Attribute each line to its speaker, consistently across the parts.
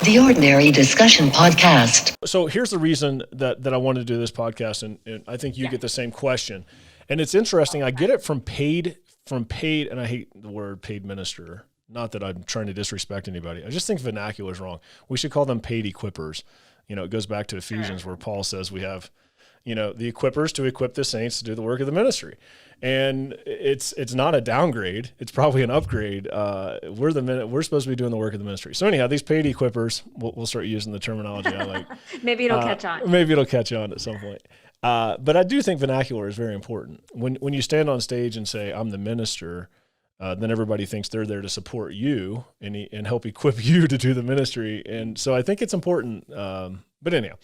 Speaker 1: The Ordinary Discussion Podcast.
Speaker 2: So here's the reason that I wanted to do this podcast, and I think you get the same question. And it's interesting. I get it from paid, and I hate the word paid minister. Not that I'm trying to disrespect anybody. I just think vernacular is wrong. We should call them paid equippers. You know, it goes back to Ephesians where Paul says we have, you know, the equippers to equip the saints to do the work of the ministry. And it's not a downgrade. It's probably an upgrade. We're supposed to be doing the work of the ministry. So anyhow, these paid equippers, we'll start using the terminology I like.
Speaker 3: Maybe it'll catch on.
Speaker 2: Maybe it'll catch on at some point. But I do think vernacular is very important. When you stand on stage and say, I'm the minister, then everybody thinks they're there to support you and help equip you to do the ministry. And so I think it's important. But anyhow,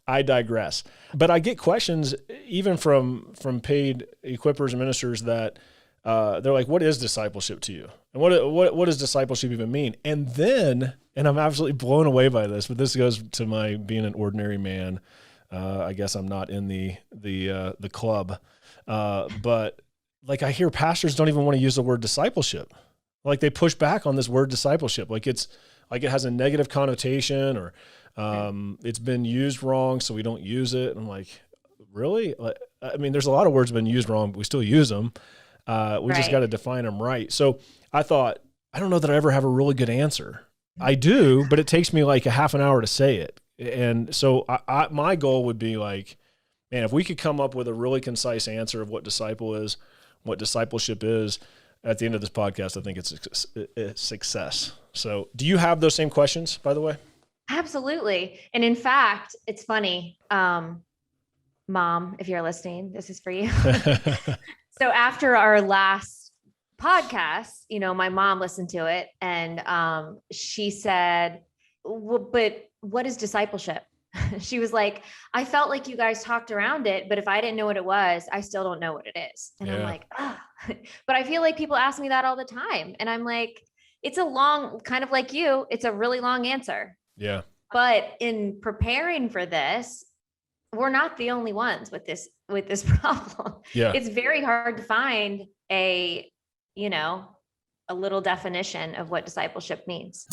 Speaker 2: I digress. But I get questions even from paid equippers and ministers that they're like, what is discipleship to you? And what does discipleship even mean? And I'm absolutely blown away by this, but this goes to my being an ordinary man. I guess I'm not in the club. But like I hear pastors don't even want to use the word discipleship. Like they push back on this word discipleship. Like it has a negative connotation or it's been used wrong, so we don't use it. And I'm like, really? I mean, there's a lot of words been used wrong, but we still use them. We just got to define them right. So I thought, I don't know that I ever have a really good answer. I do, but it takes me like a half an hour to say it. And so my goal would be like, man, if we could come up with a really concise answer of what disciple is, what discipleship is, at the end of this podcast, I think it's a success. So do you have those same questions, by the way?
Speaker 3: Absolutely. And in fact, it's funny. Mom, if you're listening, this is for you. So after our last podcast, you know, my mom listened to it and she said, well, but what is discipleship? She was like, I felt like you guys talked around it, but if I didn't know what it was, I still don't know what it is. And I'm like, but I feel like people ask me that all the time. And I'm like, it's a long, kind of like you, it's a really long answer.
Speaker 2: Yeah.
Speaker 3: But in preparing for this, we're not the only ones with this problem.
Speaker 2: Yeah.
Speaker 3: It's very hard to find a little definition of what discipleship means.